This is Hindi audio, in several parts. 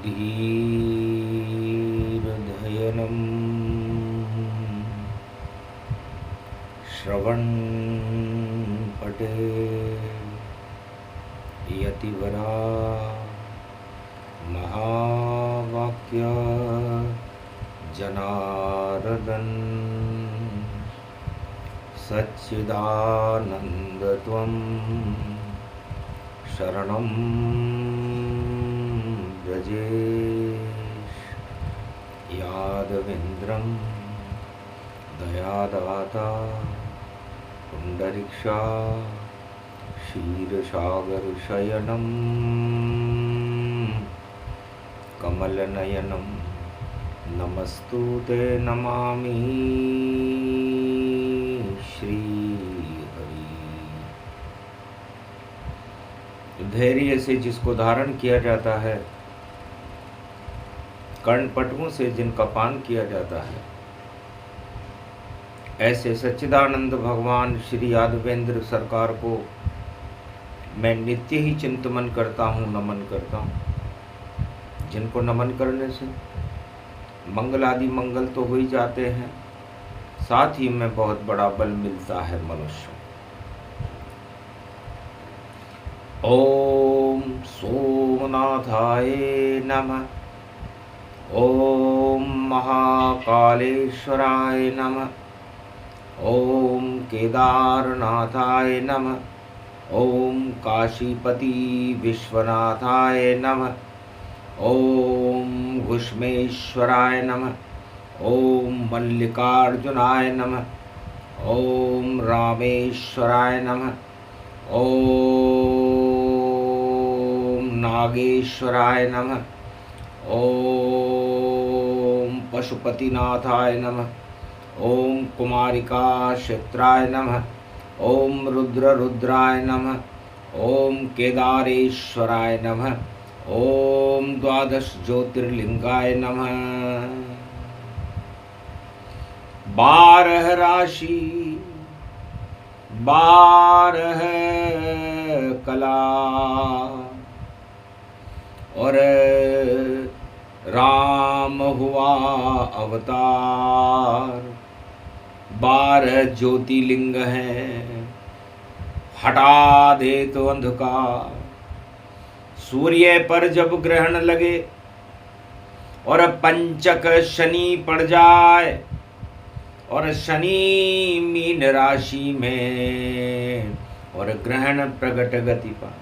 धीरधयनं श्रवणपटे यतिवरा महावाक्य जनार्दन सच्चिदानन्दत्वं शरणं व्रजेश यादवेन्द्रं दयादाता पुण्डरीक्षा क्षीरसागरशयनं कमलनयनं नमस्तुते नमामि श्रीहरि। धैर्य से जिसको धारण किया जाता है, कर्णपटुओं से जिनका पान किया जाता है, ऐसे सच्चिदानंद भगवान श्री यादवेंद्र सरकार को मैं नित्य ही चिंतन करता हूँ, नमन करता हूँ। जिनको नमन करने से मंगल आदि मंगल तो हो ही जाते हैं, साथ ही में बहुत बड़ा बल मिलता है मनुष्य। ओम सोमनाथाय नमः, ओम महाकालेश्वराय नमः, ओम केदारनाथाय नमः, ओम काशीपति विश्वनाथाय नमः, ओम घुष्मेश्वराय नमः, ओम मल्लिकार्जुनाय नमः, ओम रामेश्वराय नमः, ओम नागेश्वराय नमः, ओम पशुपतिनाथाय नमः, ओम कुमारिका क्षेत्राय नमः, ओम रुद्राय नमः, ओम केदारेश्वराय नमः, ओम द्वादश ज्योतिर्लिंगाय नमः। 12 राशि 12 कला और राम हुआ अवतार। 12 ज्योतिर्लिंग हैं, हटा दे तो अंधकार। सूर्य पर जब ग्रहण लगे और पंचक शनि पड़ जाए और शनि मीन राशि में और ग्रहण प्रगट गति पाए।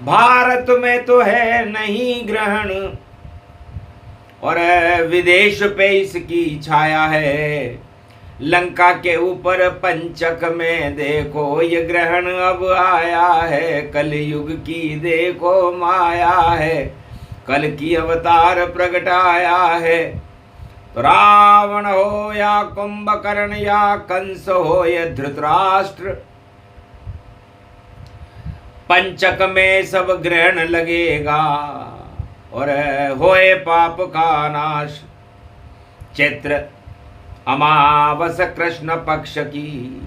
भारत में तो है नहीं ग्रहण और विदेश पे इसकी छाया है। लंका के ऊपर पंचक में देखो ये ग्रहण अब आया है। कलयुग की देखो माया है, कल की अवतार प्रगटाया है। तो रावण हो या कुंभकर्ण या कंस हो या धृतराष्ट्र, पंचक में सब ग्रहण लगेगा और होए पाप का नाश। चैत्र अमावस कृष्ण पक्ष की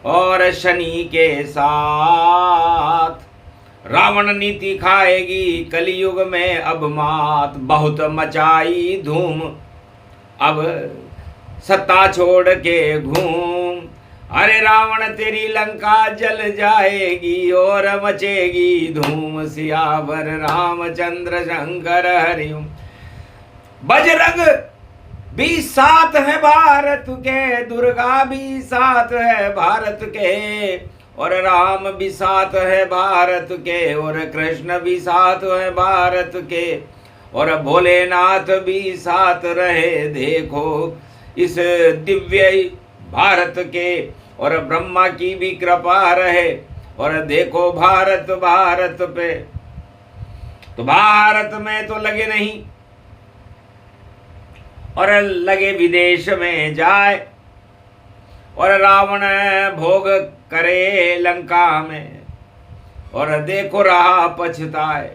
और शनि के साथ रावण नीति खाएगी कलयुग में अब मात। बहुत मचाई धूम अब सत्ता छोड़ के घूम। अरे रावण तेरी लंका जल जाएगी और मचेगी धूम। सियावर रामचंद्र शंकर हरिओम। बजरंग भी साथ है भारत के, दुर्गा भी साथ है भारत के और राम भी साथ है भारत के और कृष्ण भी साथ है भारत के और भोलेनाथ भी साथ रहे देखो इस दिव्य भारत के। और ब्रह्मा की भी कृपा रहे और देखो भारत पे। तो भारत में तो लगे नहीं और लगे विदेश में जाए और रावण भोग करे लंका में और देखो रहा पछताए।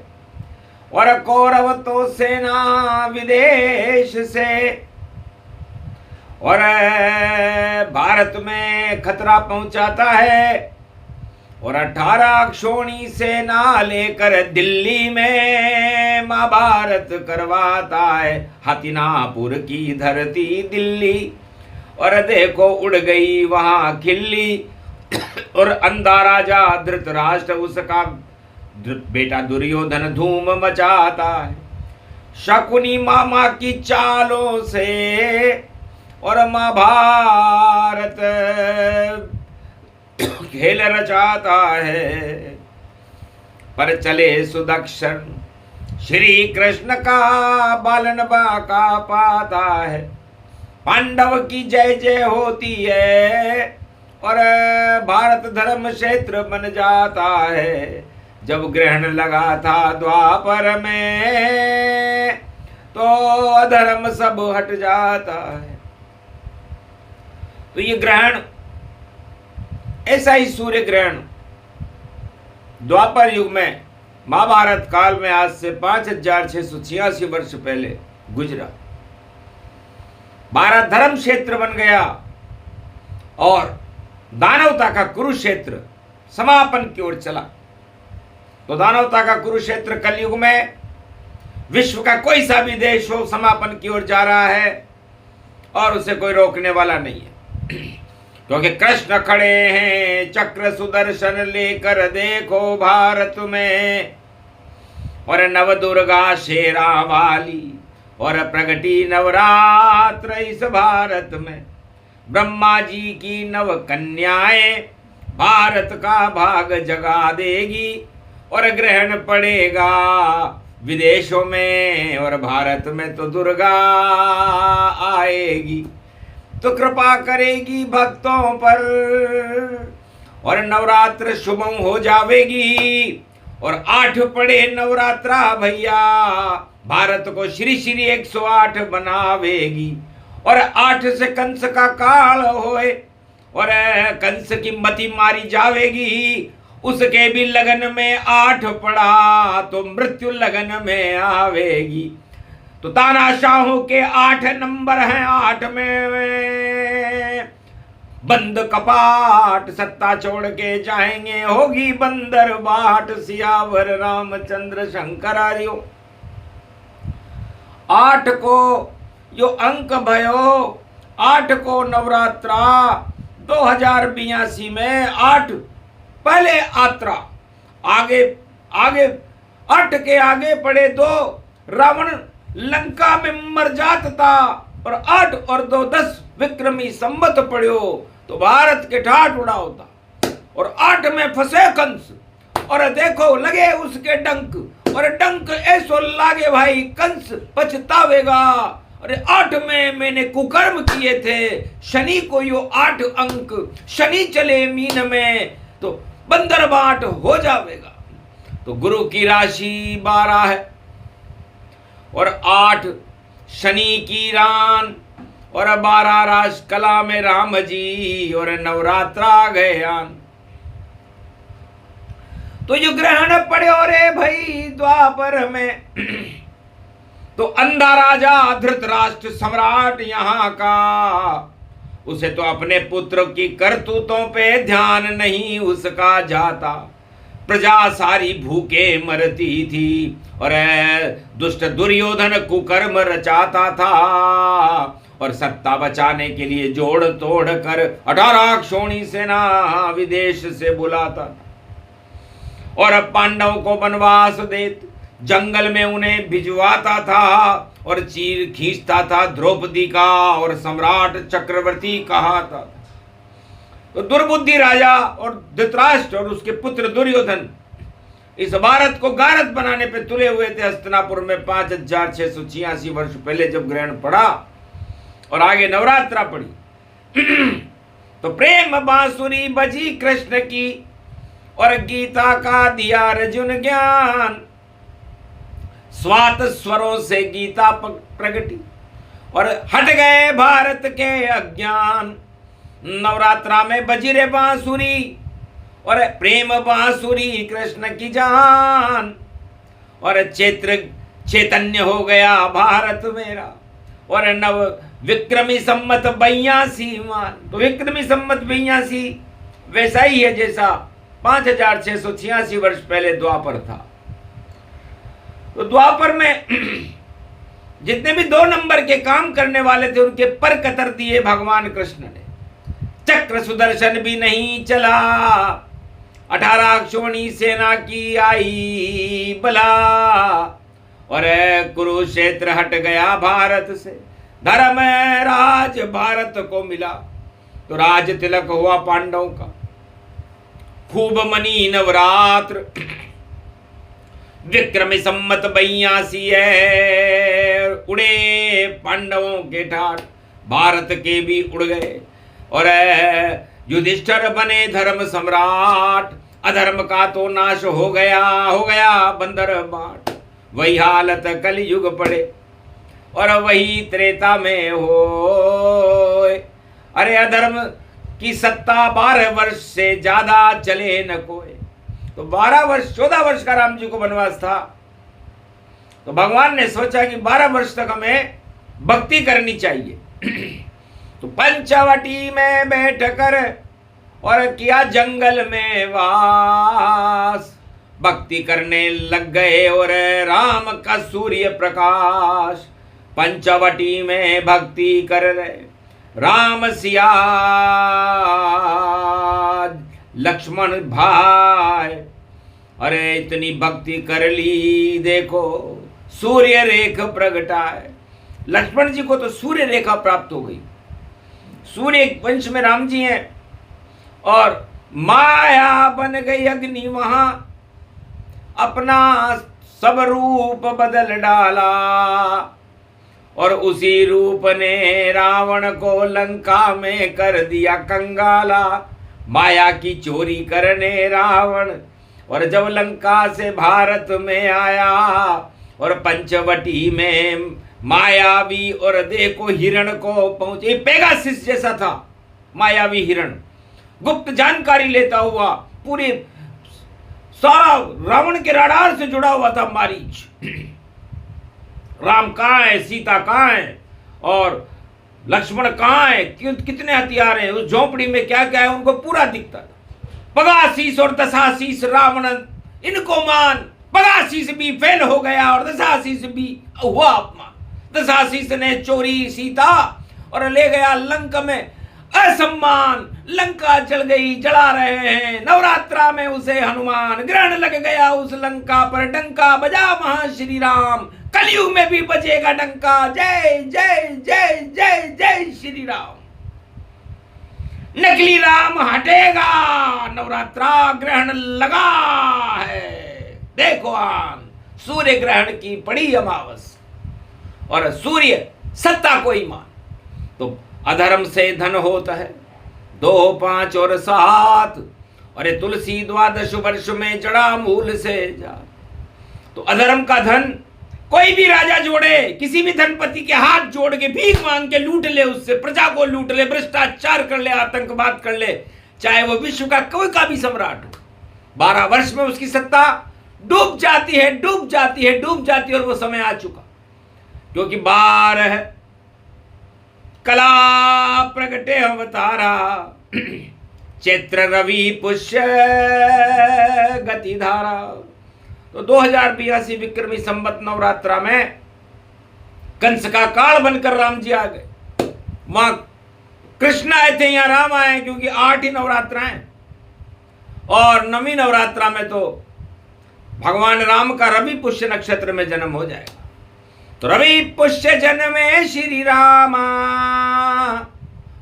और कौरव तो सेना विदेश से और भारत में खतरा पहुंचाता है और 18 क्षोणी सेना लेकर दिल्ली में महाभारत करवाता है। हथिनापुर की धरती दिल्ली, और देखो उड़ गई वहां खिल्ली। और अंधा राजा धृतराष्ट्र उसका बेटा दुर्योधन धूम मचाता है। शकुनी मामा की चालों से और महाभारत खेल रचाता है। पर चले सुदक्षिण श्री कृष्ण का बालन बाका पाता है। पांडव की जय जय होती है और भारत धर्म क्षेत्र बन जाता है। जब ग्रहण लगा था द्वापर में तो अधर्म सब हट जाता है। तो ये ग्रहण, ऐसा ही सूर्य ग्रहण द्वापर युग में महाभारत काल में आज से 5686 वर्ष पहले गुजरा। भारत धर्म क्षेत्र बन गया और दानवता का कुरुक्षेत्र समापन की ओर चला। तो दानवता का कुरुक्षेत्र कलयुग में विश्व का कोई सा भी देश हो समापन की ओर जा रहा है और उसे कोई रोकने वाला नहीं है, क्योंकि कृष्ण खड़े हैं चक्र सुदर्शन लेकर देखो भारत में। और नव दुर्गा शेरा वाली और प्रगटी नवरात्र इस भारत में। ब्रह्मा जी की नव कन्याएं भारत का भाग जगा देगी और ग्रहण पड़ेगा विदेशों में और भारत में तो दुर्गा आएगी तो कृपा करेगी भक्तों पर और नवरात्र शुभम हो जावेगी। और 8 पड़े नवरात्रा भैया भारत को श्री श्री 108 बनावेगी। और 8 से कंस का काल होए और कंस की मति मारी जावेगी। उसके भी लगन में 8 पड़ा तो मृत्यु लगन में आवेगी। तो तानाशाहों के 8 नंबर हैं, 8 में बंद कपाट सत्ता छोड़ के जाएंगे, होगी बंदर बाट सियावर रामचंद्र शंकर आर्यो। 8 को जो अंक भयो, 8 को नवरात्रा 2082 में 8 पहले आत्रा आगे आगे 8 के आगे पड़े 2 रावण लंका में मर जात था और 8 और 2 10 विक्रमी संवत पड़ो तो भारत के ठाठ उड़ा होता। और 8 में फंसे कंस और देखो लगे उसके डंक और डंक ऐसो लागे भाई कंस पछतावेगा। अरे 8 में मैंने कुकर्म किए थे, शनि को यो 8 अंक, शनि चले मीन में तो बंदर बाट हो जावेगा। तो गुरु की राशि 12 है और 8 शनि की रान और 12 राश कला में राम जी और नवरात्रा गए आन। तो जो ग्रहण पड़े रे भाई द्वापर में तो अंधा राजा धृतराष्ट्र सम्राट यहाँ का, उसे तो अपने पुत्र की करतूतों पे ध्यान नहीं उसका जाता। प्रजा सारी भूखे मरती थी और दुष्ट दुर्योधन कुकर्म रचाता था और सत्ता बचाने के लिए जोड़ तोड़ कर 18 क्षोणी सेना विदेश से बुलाता था और पांडवों को वनवास देत जंगल में उन्हें भिजवाता था और चीर खींचता था द्रौपदी का और सम्राट चक्रवर्ती कहा था। तो दुर्बुद्धि राजा और धृतराष्ट्र और उसके पुत्र दुर्योधन इस भारत को गारत बनाने पे तुले हुए थे। हस्तिनापुर में 5686 वर्ष पहले जब ग्रहण पड़ा और आगे नवरात्रा पड़ी तो प्रेम बांसुरी बजी कृष्ण की और गीता का दिया अर्जुन ज्ञान। स्वात स्वरों से गीता प्रगटी और हट गए भारत के अज्ञान। नवरात्रा में बजिरे बांसुरी और प्रेम बांसुरी कृष्ण की जान और चैतन्य हो गया भारत मेरा और नव विक्रमी सम्मत 82 मान। तो विक्रमी सम्मत 82 वैसा ही है जैसा 5686 वर्ष पहले द्वापर था। तो द्वापर में जितने भी 2 नंबर के काम करने वाले थे उनके पर कतर दिए भगवान कृष्ण ने। चक्र सुदर्शन भी नहीं चला, 18 अक्षोणी सेना की आई बला, और कुरुक्षेत्र हट गया भारत से, धर्म राज भारत को मिला। तो राज तिलक हुआ पांडवों का, खूब मनी नवरात्र, विक्रम संमत 82 है, उड़े पांडवों के ठाट, भारत के भी उड़ गए, और युधिष्ठिर बने धर्म सम्राट, अधर्म का तो नाश हो गया बंदर बाट। वही हालत कलयुग पड़े और वही त्रेता में हो, अरे अधर्म की सत्ता 12 वर्ष से ज्यादा चले न कोई। तो 12 वर्ष 14 वर्ष का राम जी को वनवास था, तो भगवान ने सोचा कि 12 वर्ष तक हमें भक्ति करनी चाहिए। तो पंचवटी में बैठ कर और किया जंगल में वास, भक्ति करने लग गए और राम का सूर्य प्रकाश। पंचवटी में भक्ति कर रहे राम सिया लक्ष्मण भाई, अरे इतनी भक्ति कर ली, देखो सूर्य रेखा प्रगटाए। लक्ष्मण जी को तो सूर्य रेखा प्राप्त हो गई। सूर्य वंश में राम जी हैं और माया बन गई अग्नि, वहां अपना सब रूप बदल डाला, और उसी रूप ने रावण को लंका में कर दिया कंगाला। माया की चोरी करने रावण, और जब लंका से भारत में आया और पंचवटी में मायावी, और देखो हिरण को पहुंचे, पेगासिस जैसा था मायावी हिरण, गुप्त जानकारी लेता हुआ, पूरे सारा रावण के रडार से जुड़ा हुआ था मारीच। राम कहाँ है, सीता कहाँ है, और लक्ष्मण कहाँ है, कितने हथियार हैं, उस झोपड़ी में क्या क्या है, उनको पूरा दिखता था। पगासीस और दशासीस रावण इनको मान, पगासीस भी फेल हो गया और दशासीस भी हुआ अपमान। दशासीस ने चोरी सीता और ले गया लंका में, असम्मान, लंका जल गई, जला रहे हैं नवरात्रा में उसे हनुमान, ग्रहण लग गया उस लंका पर, डंका बजा महा श्री राम, कलयुग में भी बजेगा डंका, जय जय जय जय जय श्री राम। नकली राम हटेगा, नवरात्रा ग्रहण लगा है, देखो आन सूर्य ग्रहण की पड़ी अमावस, और सूर्य सत्ता को ही मान। तो अधर्म से धन होता है 2, 5 और 7, अरे तुलसी 12 वर्ष में जड़ा मूल से जा। तो अधर्म का धन कोई भी राजा जोड़े, किसी भी धनपति के हाथ जोड़ के भीख मांग के लूट ले, उससे प्रजा को लूट ले, भ्रष्टाचार कर ले, आतंकवाद कर ले, चाहे वो विश्व का कोई का भी सम्राट हो, 12 वर्ष में उसकी सत्ता डूब जाती है, डूब जाती है, डूब जाती है। और वो समय आ चुका, क्योंकि 12 कला प्रगटे अवतारा, चैत्र रवि पुष्य गति धारा। तो 2082 विक्रमी संवत नवरात्रा में कंस का काल बनकर राम जी आ गए। वहां कृष्ण आए थे, यहां राम आए, क्योंकि 8 ही नवरात्राएं, और 9वीं नवरात्रा में तो भगवान राम का रवि पुष्य नक्षत्र में जन्म हो जाएगा। तो रवि पुष्य जन्मे श्री रामा,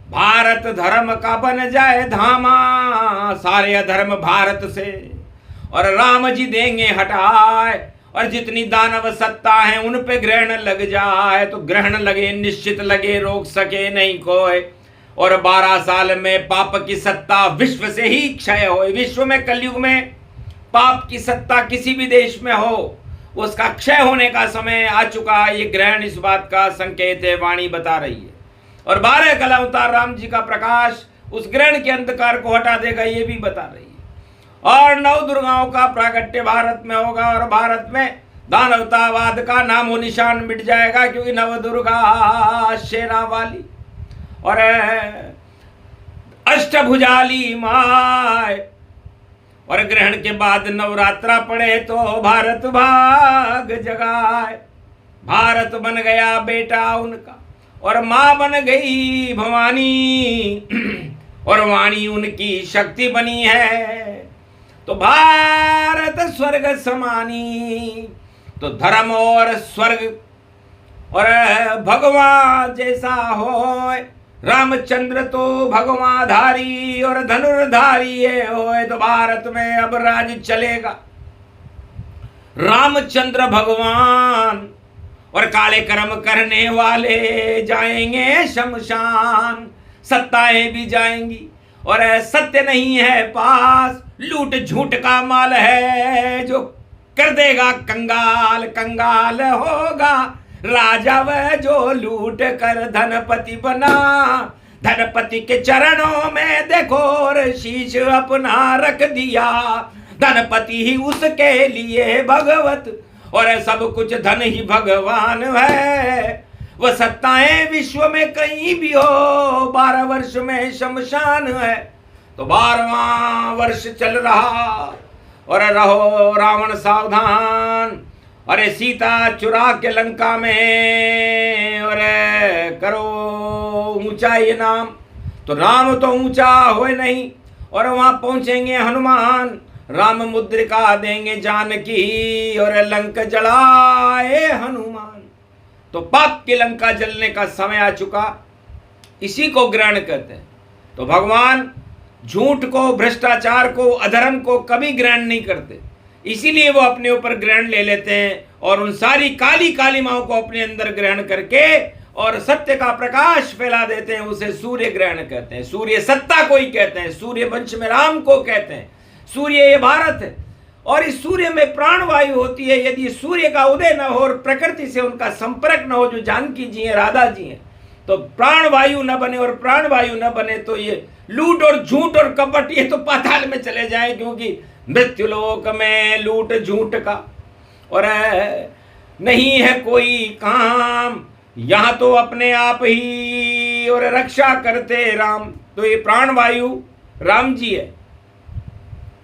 भारत धर्म का बन जाए धामा, सारे अधर्म भारत से और राम जी देंगे हटाए, और जितनी दानव सत्ता है उन पे ग्रहण लग जाए। तो ग्रहण लगे निश्चित लगे, रोक सके नहीं कोई, और 12 साल में पाप की सत्ता विश्व से ही क्षय हो। विश्व में कलयुग में पाप की सत्ता किसी भी देश में हो, उसका क्षय होने का समय आ चुका है। ये ग्रहण इस बात का संकेत है, वाणी बता रही है। और 12 कला अवतार राम जी का प्रकाश उस ग्रहण के अंधकार को हटा देगा, ये भी बता रही है। और 9 दुर्गाओं का प्रागट्य भारत में होगा, और भारत में दानवतावाद का नामो निशान मिट जाएगा, क्योंकि 9 दुर्गा शेरा वाली और अष्टभुजाली माय और ग्रहण के बाद नवरात्रा पड़े तो भारत भाग जगाए। भारत बन गया बेटा उनका और माँ बन गई भवानी और वाणी उनकी शक्ति बनी है। तो भारत स्वर्ग समानी, तो धर्म और स्वर्ग और भगवान जैसा होए। रामचंद्र तो भगवाधारी और धनुर्धारी ये होए, तो भारत में अब राज चलेगा। रामचंद्र भगवान और काले कर्म करने वाले जाएंगे शमशान। सत्ताएं भी जाएंगी और सत्य नहीं है पास, लूट झूठ का माल है जो कर देगा कंगाल। कंगाल होगा राजा वह जो लूट कर धनपति बना। धनपति के चरणों में देखो और शीश अपना रख दिया। धनपति ही उसके लिए भगवत और सब कुछ धन ही भगवान है। वह सत्ताएं विश्व में कहीं भी हो, 12 वर्ष में शमशान है। तो 12वां वर्ष चल रहा और रहो रावण सावधान। अरे सीता चुरा के लंका में और करो ऊंचा ये नाम। तो राम तो ऊंचा होए नहीं और वहां पहुंचेंगे हनुमान। राम मुद्रिका देंगे जानकी और लंका जलाए हनुमान। तो पाप की लंका जलने का समय आ चुका, इसी को ग्रहण कहते हैं। तो भगवान झूठ को, भ्रष्टाचार को, अधर्म को कभी ग्रहण नहीं करते, इसीलिए वो अपने ऊपर ग्रहण ले लेते हैं और उन सारी काली काली माओं को अपने अंदर ग्रहण करके और सत्य का प्रकाश फैला देते हैं। उसे सूर्य ग्रहण कहते हैं। सूर्य सत्ता को ही कहते हैं, सूर्य वंश में राम को कहते हैं। सूर्य ये भारत है और इस सूर्य में प्राणवायु होती है। यदि सूर्य का उदय न हो और प्रकृति से उनका संपर्क न हो, जो जानकी जी हैं, राधा जी हैं, तो प्राणवायु न बने और प्राणवायु न बने तो ये लूट और झूठ और कपट ये तो पाताल में चले जाए। क्योंकि मृत्युलोक में लूट झूठ का और नहीं है कोई काम, यहां तो अपने आप ही और रक्षा करते राम। तो ये प्राणवायु राम जी है।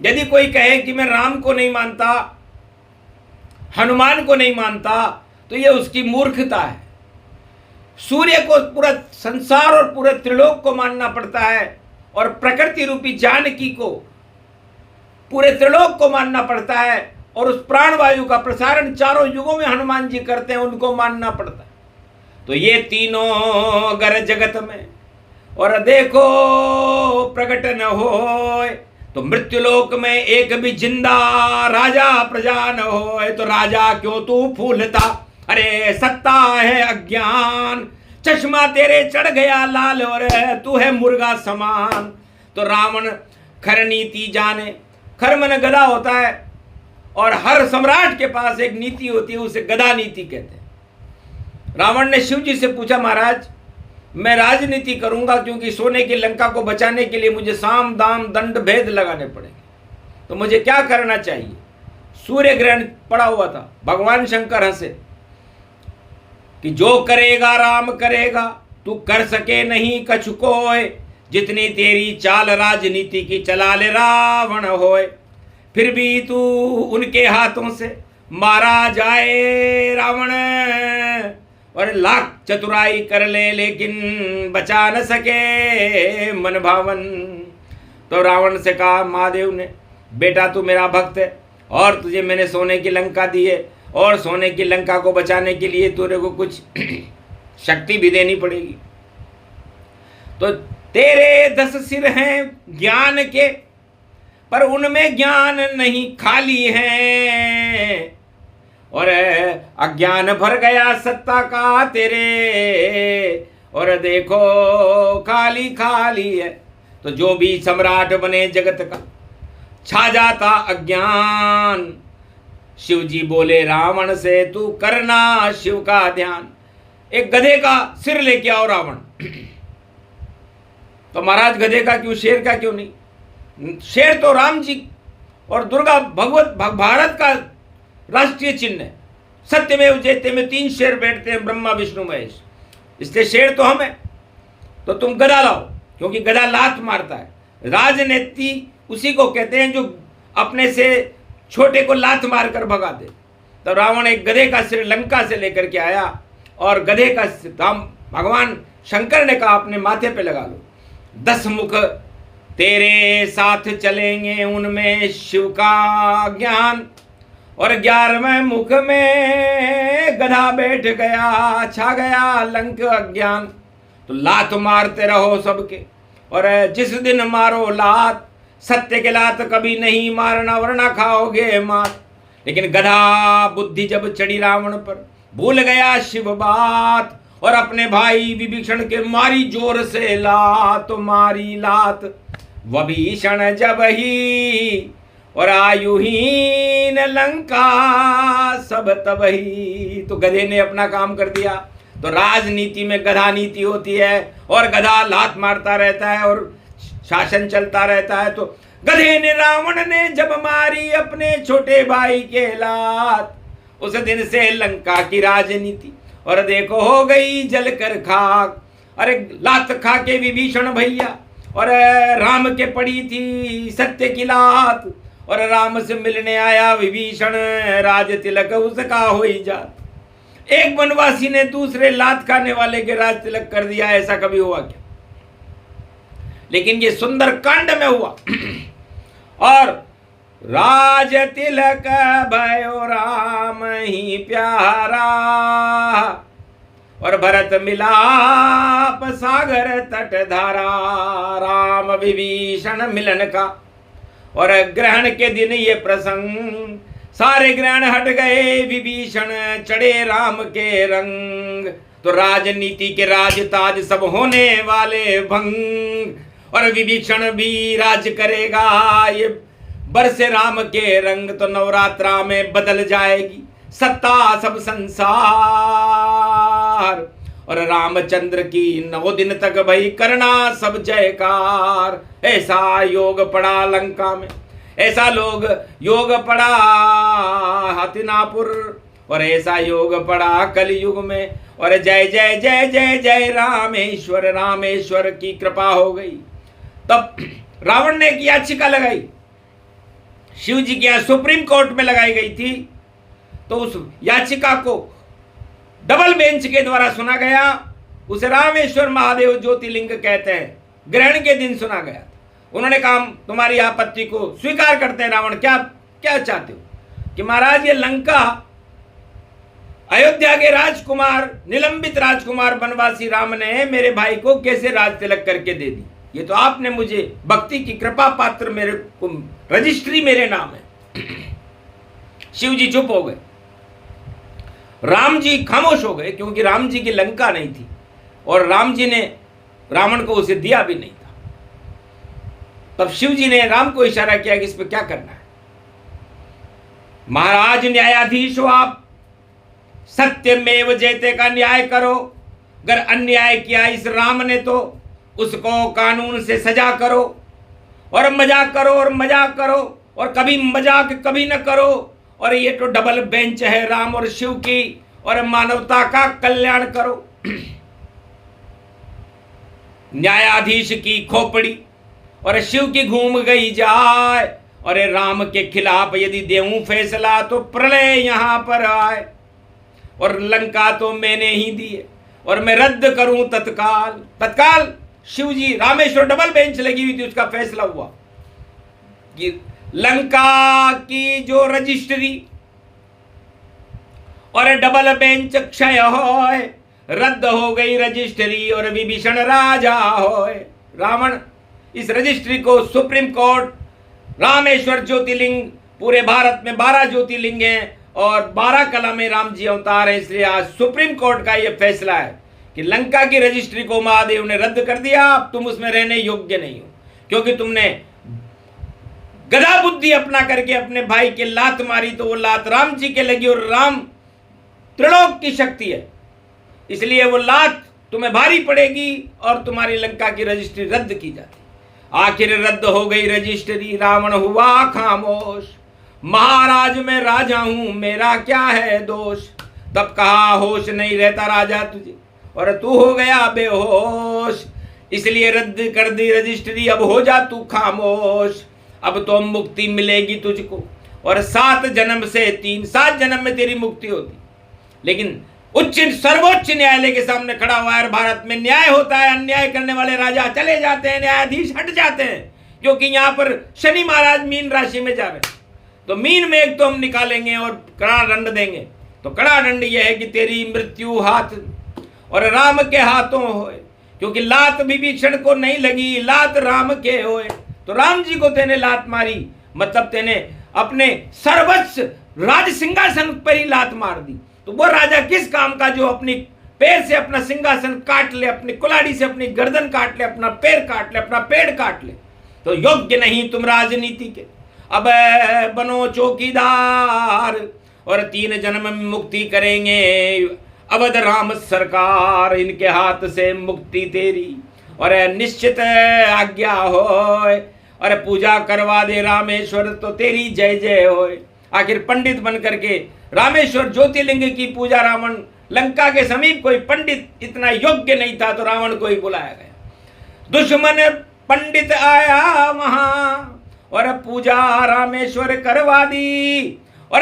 यदि कोई कहे कि मैं राम को नहीं मानता, हनुमान को नहीं मानता, तो ये उसकी मूर्खता है। सूर्य को पूरा संसार और पूरे त्रिलोक को मानना पड़ता है और प्रकृति रूपी जानकी को पूरे त्रिलोक को मानना पड़ता है और उस प्राणवायु का प्रसारण चारों युगों में हनुमान जी करते हैं, उनको मानना पड़ता है। तो ये तीनों गर जगत में और देखो प्रकट न होए, तो मृत्युलोक में एक भी जिंदा राजा प्रजा न होए। तो राजा क्यों तू फूलता, अरे सत्ता है अज्ञान। चश्मा तेरे चढ़ गया लाल और तू है मुर्गा समान। तो रावण खर नीति जाने, खर मन गदा होता है और हर सम्राट के पास एक नीति होती है, उसे गदा नीति कहते हैं। रावण ने शिव जी से पूछा, महाराज मैं राजनीति करूंगा क्योंकि सोने की लंका को बचाने के लिए मुझे साम दाम दंड भेद लगाने पड़ेंगे, तो मुझे क्या करना चाहिए। सूर्य ग्रहण पड़ा हुआ था। भगवान शंकर हंसे कि जो करेगा राम करेगा, तू कर सके नहीं कछु कोय। जितनी तेरी चाल राजनीति की चला ले रावण होए, फिर भी तू उनके हाथों से मारा जाए रावण। और लाख चतुराई कर ले लेकिन बचा न सके मन भावन। तो रावण से कहा महादेव ने, बेटा तू मेरा भक्त है और तुझे मैंने सोने की लंका दी है और सोने की लंका को बचाने के लिए तेरे को कुछ शक्ति भी देनी पड़ेगी। तो तेरे 10 सिर हैं ज्ञान के, पर उनमें ज्ञान नहीं खाली है। और अज्ञान भर गया सत्ता का तेरे, और देखो खाली खाली है। तो जो भी सम्राट बने जगत का, छा जाता अज्ञान। शिव जी बोले रावण से, तू करना शिव का ध्यान। एक गधे का सिर लेके आओ रावण। तो महाराज गधे का क्यों, शेर का क्यों नहीं? शेर तो राम जी और दुर्गा भगवत भारत का राष्ट्रीय चिन्ह है। सत्यमेव जयते में 3 शेर बैठते हैं, ब्रह्मा विष्णु महेश, इसलिए शेर तो हम है। तो तुम गधा लाओ, क्योंकि गधा लात मारता है। राजनीति उसी को कहते हैं जो अपने से छोटे को लात मारकर भगा दे। तो रावण एक गधे का सिर लंका से लेकर के आया और गधे का दाम भगवान शंकर ने कहा अपने माथे पे लगा लो। 10 मुख तेरे साथ चलेंगे, उनमें शिव का ज्ञान, और 11वें मुख में गधा बैठ गया, छा गया लंक अज्ञान। तो लात मारते रहो सबके, और जिस दिन मारो लात, सत्य के लात कभी नहीं मारना वरना खाओगे मात। लेकिन गधा बुद्धि जब चढ़ी रावण पर, भूल गया शिव बात, और अपने भाई विभीषण के मारी जोर से लात, मारी लात विभीषण जब ही, और आयुहीन लंका सब तबही। तो गधे ने अपना काम कर दिया। तो राजनीति में गधा नीति होती है, और गधा लात मारता रहता है और शासन चलता रहता है। तो गधे ने, रावण ने जब मारी अपने छोटे भाई के लात, उस दिन से लंका की राजनीति और देखो हो गई जलकर खाक। अरे लात खा के विभीषण भैया, और राम के पड़ी थी सत्य की लात, और राम से मिलने आया विभीषण, राज तिलक उसका हो ही जात। एक वनवासी ने दूसरे लात खाने वाले के राज तिलक कर दिया, ऐसा कभी हुआ क्या? लेकिन ये सुंदर कांड में हुआ। और राज तिलक भयो राम ही प्यारा, और भरत मिलाप सागर तट धारा। राम विभीषण मिलन का और ग्रहण के दिन ये प्रसंग, सारे ग्रहण हट गए, विभीषण चढ़े राम के रंग। तो राजनीति के राज ताज सब होने वाले भंग, और विभीषण भी राज करेगा ये बरसे राम के रंग। तो नवरात्रा में बदल जाएगी सत्ता सब संसार, और रामचंद्र की 9 दिन तक भई करना सब जयकार। ऐसा योग पड़ा लंका में, ऐसा लोग योग पड़ा हथिनापुर, और ऐसा योग पड़ा कलयुग में। और जय जय जय जय जय रामेश्वर, रामेश्वर की कृपा हो गई। तब रावण ने एक याचिका लगाई, शिव जी के यहाँ सुप्रीम कोर्ट में लगाई गई थी। तो उस याचिका को डबल बेंच के द्वारा सुना गया। उसे रामेश्वर महादेव ज्योतिर्लिंग कहते हैं। ग्रहण के दिन सुना गया। उन्होंने कहा तुम्हारी आपत्ति को स्वीकार करते हैं। रावण क्या क्या चाहते हो? कि महाराज ये लंका अयोध्या के राजकुमार, निलंबित राजकुमार बनवासी राम ने मेरे भाई को कैसे राज तिलक करके दे दी? ये तो आपने मुझे भक्ति की कृपा पात्र, मेरे को रजिस्ट्री मेरे नाम है। शिव जी चुप हो गए, राम जी खामोश हो गए, क्योंकि राम जी की लंका नहीं थी और राम जी ने रावण को उसे दिया भी नहीं था। तब शिव जी ने राम को इशारा किया कि इस पर क्या करना है। महाराज न्यायाधीश हो आप, सत्यमेव जयते का न्याय करो। अगर अन्याय किया इस राम ने तो उसको कानून से सजा करो, और मजाक करो और मजाक करो, और कभी मजाक कभी न करो। और ये तो डबल बेंच है राम और शिव की, और मानवता का कल्याण करो। न्यायाधीश की खोपड़ी और शिव की घूम गई जाए, और राम के खिलाफ यदि देऊं फैसला तो प्रलय यहां पर आए। और लंका तो मैंने ही दी है और मैं रद्द करूं तत्काल। तत्काल शिव जी, रामेश्वर डबल बेंच लगी हुई थी, उसका फैसला हुआ कि लंका की जो रजिस्ट्री और डबल बेंच क्षय होए, रद्द हो गई रजिस्ट्री और विभीषण राजा होए। रावण इस रजिस्ट्री को सुप्रीम कोर्ट, रामेश्वर ज्योतिर्लिंग, पूरे भारत में 12 ज्योतिर्लिंग हैं और 12 कला में राम जी अवतार है, इसलिए आज सुप्रीम कोर्ट का यह फैसला है कि लंका की रजिस्ट्री को महादेव ने रद्द कर दिया। अब तुम उसमें रहने योग्य नहीं हो, क्योंकि तुमने गधा बुद्धि अपना करके अपने भाई के लात मारी, तो वो लात राम जी के लगी, और राम त्रिलोक की शक्ति है, इसलिए वो लात तुम्हें भारी पड़ेगी और तुम्हारी लंका की रजिस्ट्री रद्द की जाती। आखिर रद्द हो गई रजिस्ट्री, रावण हुआ खामोश। महाराज मैं राजा हूं, मेरा क्या है दोष। तब कहा होश नहीं रहता राजा तुझे, और तू हो गया बेहोश, इसलिए रद्द कर दी रजिस्ट्री, अब हो जा तू खामोश। अब तो मुक्ति मिलेगी तुझको, और 7 जन्म से 7 जन्म में तेरी मुक्ति होती। लेकिन सर्वोच्च न्यायालय के सामने खड़ा हुआ है, भारत में न्याय होता है, अन्याय करने वाले राजा चले जाते हैं, न्यायाधीश हट जाते हैं, क्योंकि यहाँ पर शनि महाराज मीन राशि में जा रहे हैं। तो मीन में एक तो हम निकालेंगे और कड़ा दंड देंगे। तो कड़ा दंड यह है कि तेरी मृत्यु हाथ और राम के हाथों होए, क्योंकि लात विभीषण को नहीं लगी, लात राम के होए। तो राम जी को तेने लात मारी, मतलब तेने अपने सर्वस्व राज सिंहासन पर ही लात मार दी। तो वो राजा किस काम का जो अपनी पैर से अपना सिंहासन काट ले, अपनी कुल्हाड़ी से अपनी गर्दन काट ले, अपना पैर काट ले, अपना पेड़ काट ले। तो योग्य नहीं तुम राजनीति के, अब बनो चौकीदार, और 3 जन्म में मुक्ति करेंगे अवध राम सरकार, इनके हाथ से मुक्ति तेरी, और निश्चित आज्ञा होए, और पूजा करवा दे रामेश्वर तो तेरी जय जय होए। आखिर पंडित बन करके रामेश्वर ज्योतिर्लिंग की पूजा, रावण लंका के समीप कोई पंडित इतना योग्य नहीं था, तो रावण को ही बुलाया गया। दुश्मन पंडित आया वहां और पूजा रामेश्वर करवा दी, और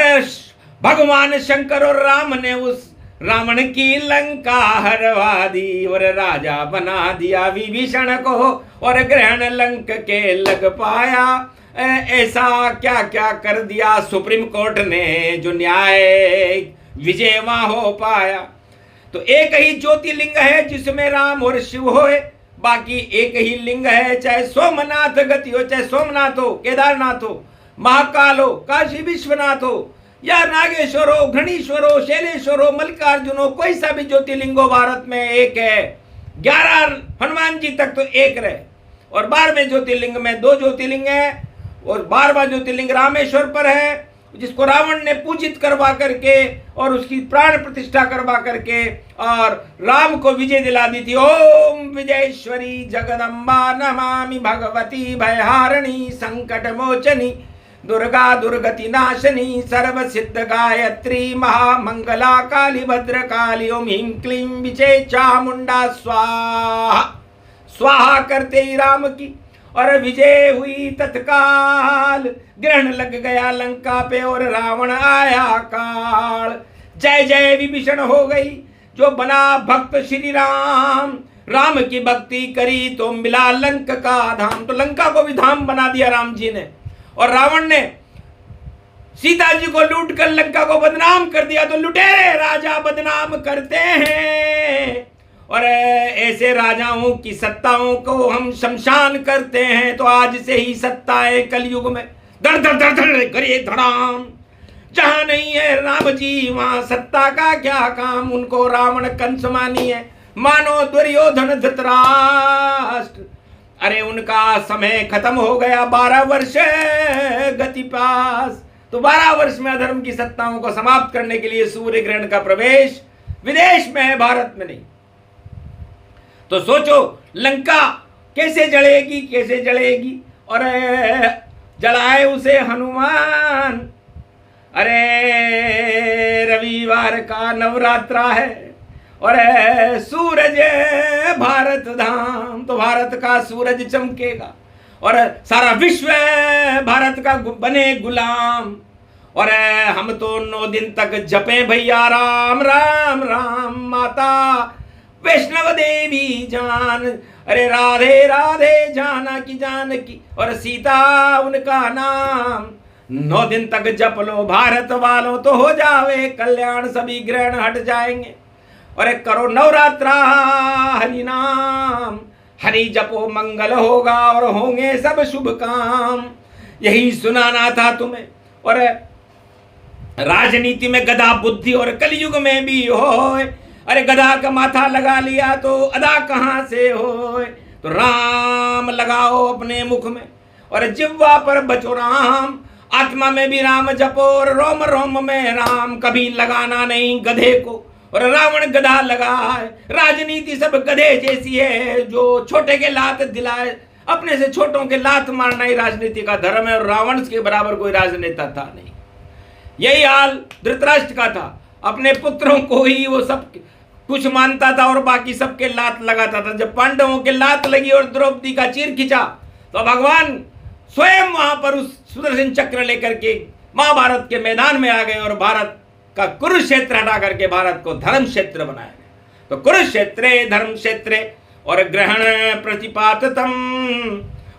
भगवान शंकर और राम ने उस रावण की लंका हरवा दी, और राजा बना दिया विभीषण को, और ग्रहण लंक के लग पाया। ऐसा क्या क्या कर दिया सुप्रीम कोर्ट ने, जो न्याय विजय वहां हो पाया। तो एक ही ज्योतिर्लिंग है जिसमें राम और शिव होए, बाकी एक ही लिंग है, चाहे सोमनाथ गति हो, चाहे सोमनाथ हो, केदारनाथ हो, महाकाल हो, काशी विश्वनाथ हो, या नागेश्वर हो, घृणेश्वर हो, शैलेश्वर हो, मल्लिकार्जुन हो, कोई सा भी ज्योतिर्लिंग हो भारत में एक है। 11 हनुमान जी तक तो एक रहे, और 12वें ज्योतिर्लिंग में 2 ज्योतिर्लिंग है, और 12वां ज्योतिर्लिंग रामेश्वर पर है, जिसको रावण ने पूजित करवा करके और उसकी प्राण प्रतिष्ठा करवा करके और राम को विजय दिला दी थी। ओम विजयेश्वरी जगदम्बा नमामि भगवती भयहारिणी संकट मोचनी दुर्गा दुर्गति नाशनी सर्व सिद्ध गायत्री महामंगला काली भद्रकाली ओम ह्रीं क्लीं विजय चामुंडा स्वाहा। स्वाहा करते ही राम की और विजय हुई तत्काल, ग्रहण लग गया लंका पे और रावण आया काल। जय जय विभीषण हो गई, जो बना भक्त श्री राम, राम की भक्ति करी तो मिला लंक का धाम। तो लंका को भी धाम बना दिया राम जी ने, और रावण ने सीता जी को लूट कर लंका को बदनाम कर दिया। तो लुटेरे राजा बदनाम करते हैं, और ऐसे राजाओं की सत्ताओं को हम शमशान करते हैं। तो आज से ही सत्ताएं कलयुग में धड़ धड़ धड़ धड़ करे धड़ाम, जहां नहीं है राम जी वहां सत्ता का क्या काम। उनको रावण कंस मानी है, मानो दुर्योधन धृतराष्ट्र। अरे उनका समय खत्म हो गया, 12 वर्ष गति पास। तो 12 वर्ष में अधर्म की सत्ताओं को समाप्त करने के लिए सूर्य ग्रहण का प्रवेश विदेश में है, भारत में नहीं। तो सोचो लंका कैसे जलेगी, कैसे जलेगी। और जलाए उसे हनुमान। अरे रविवार का नवरात्रा है और सूरज भारत धाम, तो भारत का सूरज चमकेगा और सारा विश्व भारत का बने गुलाम। और हम तो 9 दिन तक जपे भैया राम राम राम। माता वैष्णव देवी जान, अरे राधे राधे जानकी जानकी, और सीता उनका नाम। 9 दिन तक जप लो भारत वालों, तो हो जावे कल्याण, सभी ग्रहण हट जाएंगे। और करो नवरात्रा हरि नाम, हरि जपो मंगल होगा और होंगे सब शुभ काम। यही सुनाना था तुम्हें। और राजनीति में गधा बुद्धि और कलयुग में भी हो। अरे गधा का माथा लगा लिया तो अदा कहां से हो। तो राम लगाओ अपने मुख में और जिह्वा पर बचो राम। आत्मा में भी राम जपो और रोम रोम में राम। कभी लगाना नहीं गधे को, और रावण गधा लगा है। राजनीति सब गधे जैसी है, जो छोटे के लात दिलाए, अपने से छोटों के लात मारना ही राजनीति का धर्म है। और रावण के बराबर कोई राजनेता था नहीं। यही हाल धृतराष्ट्र का था, अपने पुत्रों को ही वो सब कुछ मानता था और बाकी सबके लात लगाता था। जब पांडवों के लात लगी और द्रौपदी का चीर खिंचा तो भगवान स्वयं वहां पर उस सुदर्शन चक्र लेकर के महाभारत के मैदान में आ गए और भारत का कुरुक्षेत्र हटा करके भारत को धर्म क्षेत्र बनाया गया। तो कुरुक्षेत्रे धर्म क्षेत्रे और ग्रहण प्रतिपाततम,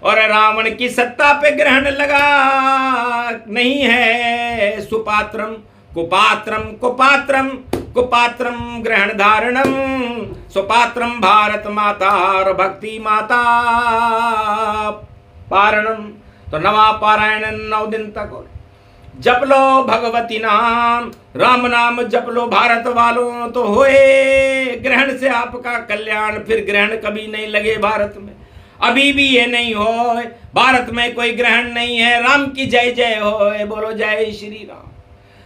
और रावण की सत्ता पे ग्रहण लगा नहीं है। सुपात्रम कुपात्रम कुपात्रम कुपात्रम ग्रहण धारणम, सुपात्रम भारत माता और भक्ति माता पारणम। तो नवा पारायण 9 दिन तक और जप लो भगवती नाम, राम नाम जप लो भारत वालों, तो होए ग्रहण से आपका कल्याण। फिर ग्रहण कभी नहीं लगे भारत में, अभी भी ये नहीं हो भारत में कोई ग्रहण नहीं है। राम की जय जय हो, बोलो जय श्री राम।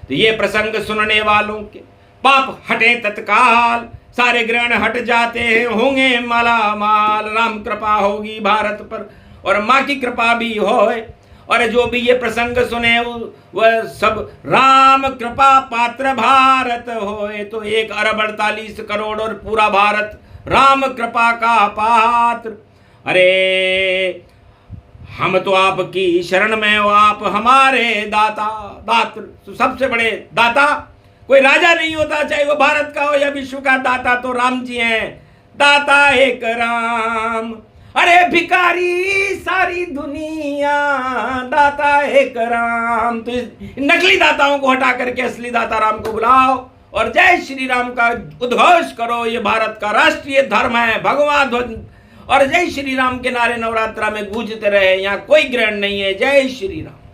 तो ये प्रसंग सुनने वालों के पाप हटे तत्काल, सारे ग्रहण हट जाते हैं, होंगे माला माल। राम कृपा होगी भारत पर और माँ की कृपा भी होए, और जो भी ये प्रसंग सुने वह सब राम कृपा पात्र भारत होए। तो 1 अरब 48 करोड़ और पूरा भारत राम कृपा का पात्र। अरे हम तो आपकी शरण में हो, आप हमारे दाता दात्र। तो सबसे बड़े दाता कोई राजा नहीं होता, चाहे वो भारत का हो या विश्व का। दाता तो राम जी हैं, दाता एक राम। अरे भिखारी सारी दुनिया, दाता एक राम। तो नकली दाताओं को हटा करके असली दाता राम को बुलाओ और जय श्री राम का उद्घोष करो। ये भारत का राष्ट्रीय धर्म है, भगवा ध्वज और जय श्री राम के नारे नवरात्रा में गूंजते रहे। यहाँ कोई ग्रहण नहीं है। जय श्री राम।